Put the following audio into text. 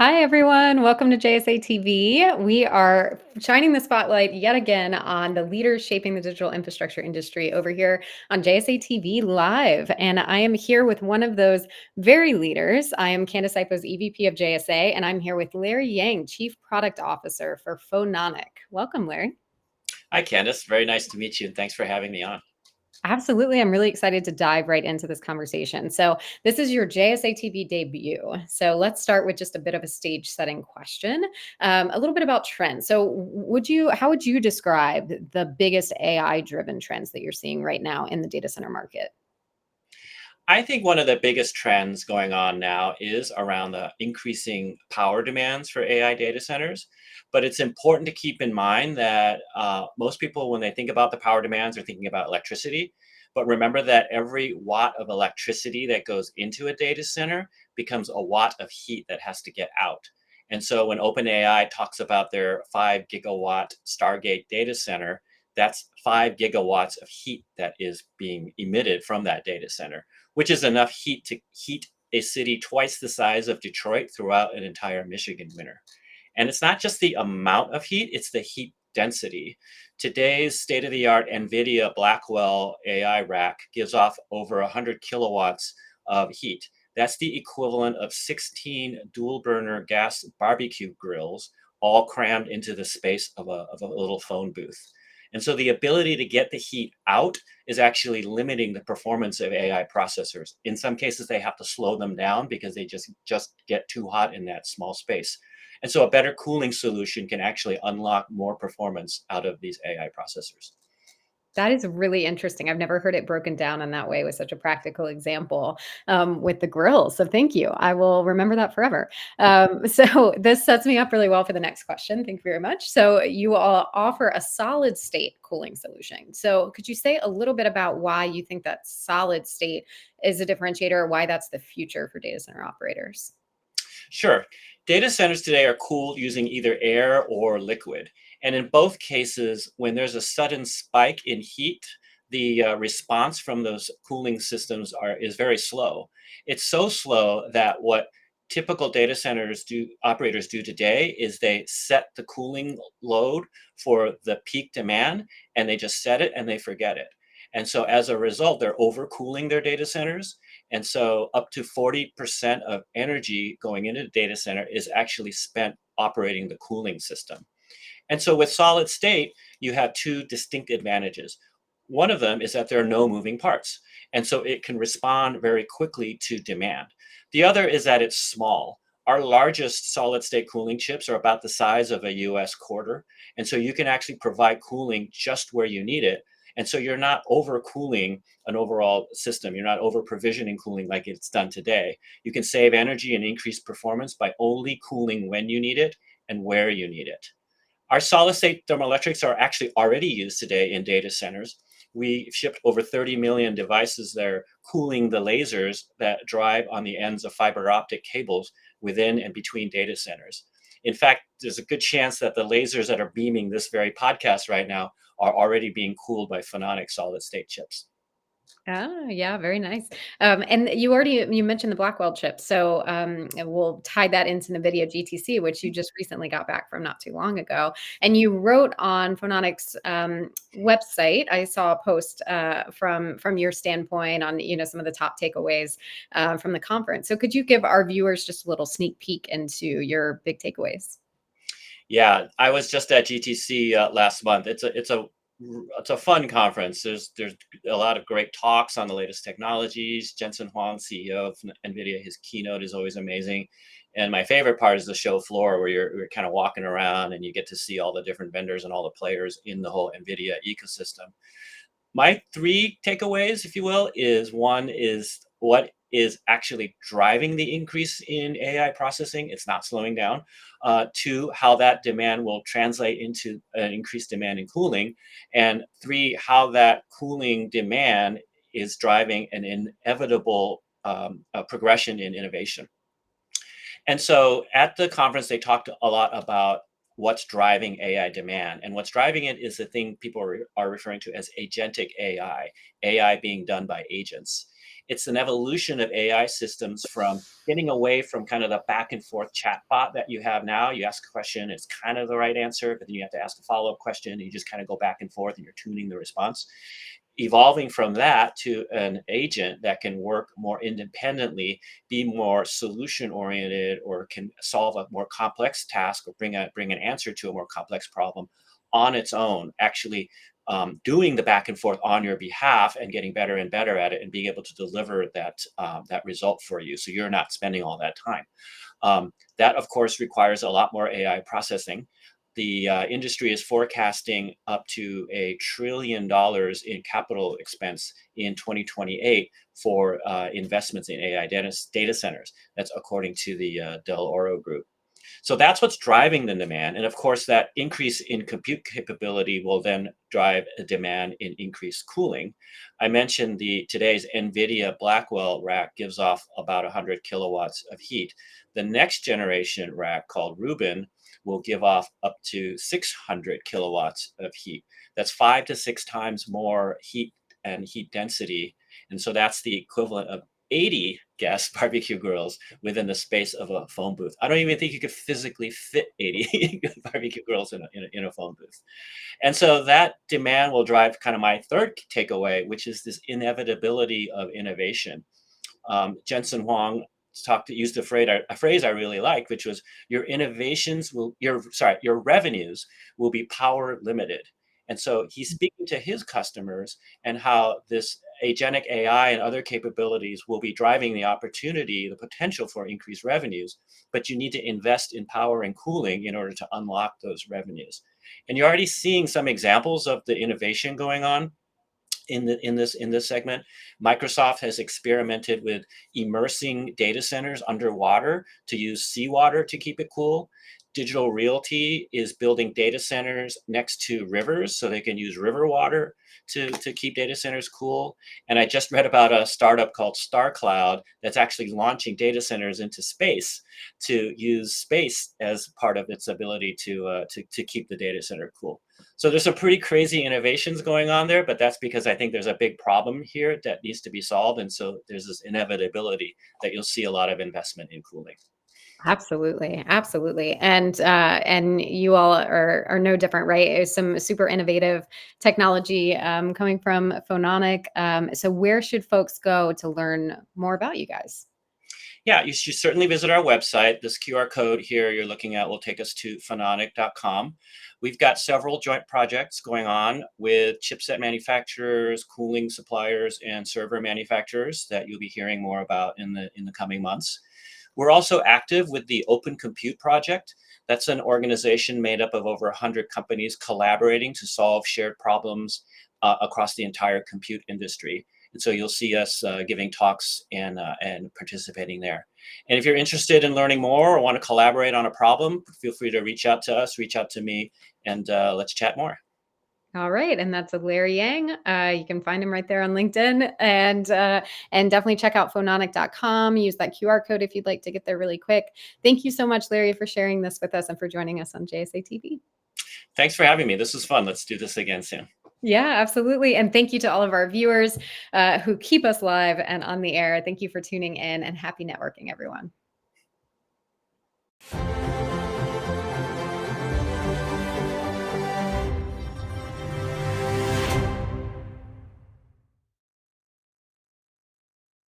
Hi, everyone. Welcome to JSATV. We are shining the spotlight yet again on the leaders shaping the digital infrastructure industry over here on JSATV Live. And I am here with one of those very leaders. I am Candace Ipo's EVP of JSA, and I'm here with Larry Yang, Chief Product Officer for Phononic. Welcome, Larry. Hi, Candace. Very nice to meet you, and thanks for having me on. Absolutely. I'm really excited to dive right into this conversation. So, this is your JSA TV debut. So, let's start with just a bit of a stage setting question, a little bit about trends. So, how would you describe the biggest AI driven trends that you're seeing right now in the data center market? I think one of the biggest trends going on now is around the increasing power demands for AI data centers. But it's important to keep in mind that most people, when they think about the power demands, are thinking about electricity. But remember that every watt of electricity that goes into a data center becomes a watt of heat that has to get out. And so when OpenAI talks about their 5 gigawatt Stargate data center, that's 5 gigawatts of heat that is being emitted from that data center, which is enough heat to heat a city twice the size of Detroit throughout an entire Michigan winter. And it's not just the amount of heat, it's the heat density. Today's state of the art NVIDIA Blackwell AI rack gives off over 100 kilowatts of heat. That's the equivalent of 16 dual burner gas barbecue grills all crammed into the space of a little phone booth. And so the ability to get the heat out is actually limiting the performance of AI processors. In some cases, they have to slow them down because they just get too hot in that small space. And so a better cooling solution can actually unlock more performance out of these AI processors. That is really interesting. I've never heard it broken down in that way with such a practical example with the grill. So thank you. I will remember that forever. So this sets me up really well for the next question. Thank you very much. So you all offer a solid state cooling solution. So could you say a little bit about why you think that solid state is a differentiator, or why that's the future for data center operators? Sure. Data centers today are cooled using either air or liquid. And in both cases, when there's a sudden spike in heat, the response from those cooling systems is very slow. It's so slow that what typical data centers do operators do today is they set the cooling load for the peak demand, and they just set it and they forget it. And so as a result, they're overcooling their data centers, and so up to 40% of energy going into the data center is actually spent operating the cooling system. And so with solid state, you have two distinct advantages. One of them is that there are no moving parts. And so it can respond very quickly to demand. The other is that it's small. Our largest solid state cooling chips are about the size of a US quarter. And so you can actually provide cooling just where you need it. And so you're not overcooling an overall system. You're not over provisioning cooling like it's done today. You can save energy and increase performance by only cooling when you need it and where you need it. Our solid state thermoelectrics are actually already used today in data centers. We shipped over 30 million devices that are cooling the lasers that drive on the ends of fiber optic cables within and between data centers. In fact, there's a good chance that the lasers that are beaming this very podcast right now are already being cooled by phononic solid state chips. Ah, yeah, very nice. And you mentioned the Blackwell chip, so and we'll tie that into NVIDIA GTC, which you just recently got back from not too long ago. And you wrote on Phononic's website. I saw a post from your standpoint on some of the top takeaways from the conference. So could you give our viewers just a little sneak peek into your big takeaways? Yeah, I was just at GTC last month. It's a fun conference. There's a lot of great talks on the latest technologies. Jensen Huang, CEO of Nvidia, his keynote is always amazing. And my favorite part is the show floor, where you're kind of walking around and you get to see all the different vendors and all the players in the whole Nvidia ecosystem. My three takeaways, if you will, is one is what is actually driving the increase in AI processing. It's not slowing down. Two, how that demand will translate into an increased demand in cooling. And three, how that cooling demand is driving an inevitable progression in innovation. And so at the conference, they talked a lot about what's driving AI demand. And what's driving it is the thing people are referring to as agentic AI, AI being done by agents. It's an evolution of AI systems from getting away from kind of the back and forth chatbot that you have now. You ask a question, it's kind of the right answer, but then you have to ask a follow-up question, and you just kind of go back and forth and you're tuning the response. Evolving from that to an agent that can work more independently, be more solution oriented, or can solve a more complex task or bring an answer to a more complex problem on its own, actually doing the back and forth on your behalf and getting better and better at it and being able to deliver that result for you, so you're not spending all that time. That, of course, requires a lot more AI processing. The industry is forecasting up to $1 trillion in capital expense in 2028 for investments in AI data centers. That's according to the Del Oro Group. So that's what's driving the demand. And of course, that increase in compute capability will then drive a demand in increased cooling. I mentioned today's Nvidia Blackwell rack gives off about 100 kilowatts of heat. The next generation rack, called Rubin, will give off up to 600 kilowatts of heat. That's 5 to 6 times more heat and heat density. And so that's the equivalent of 80 gas barbecue grills within the space of a phone booth. I don't even think you could physically fit 80 barbecue grills in a phone booth. And so that demand will drive kind of my third takeaway, which is this inevitability of innovation. Jensen Huang used a phrase I really liked, which was your revenues will be power limited. And so he's speaking to his customers and how this agentic AI and other capabilities will be driving the potential for increased revenues, but you need to invest in power and cooling in order to unlock those revenues. And you're already seeing some examples of the innovation going on in this segment. Microsoft has experimented with immersing data centers underwater to use seawater to keep it cool. Digital Realty is building data centers next to rivers so they can use river water to keep data centers cool. And I just read about a startup called StarCloud that's actually launching data centers into space to use space as part of its ability to keep the data center cool. So there's some pretty crazy innovations going on there, but that's because I think there's a big problem here that needs to be solved. And so there's this inevitability that you'll see a lot of investment in cooling. Absolutely, absolutely, and you all are no different, right? It's some super innovative technology coming from Phononic. So where should folks go to learn more about you guys? Yeah, you should certainly visit our website. This QR code here you're looking at will take us to phononic.com. We've got several joint projects going on with chipset manufacturers, cooling suppliers, and server manufacturers that you'll be hearing more about in the coming months. We're also active with the Open Compute Project. That's an organization made up of over 100 companies collaborating to solve shared problems across the entire compute industry. And so you'll see us giving talks and participating there. And if you're interested in learning more or want to collaborate on a problem, feel free to reach out to us, reach out to me, and let's chat more. All right, and that's Larry Yang. You can find him right there on LinkedIn, and definitely check out phononic.com. Use that QR code if you'd like to get there really quick. Thank you so much, Larry, for sharing this with us and for joining us on JSATV. Thanks for having me. This was fun. Let's do this again soon. Yeah, absolutely. And thank you to all of our viewers who keep us live and on the air. Thank you for tuning in, and happy networking, everyone.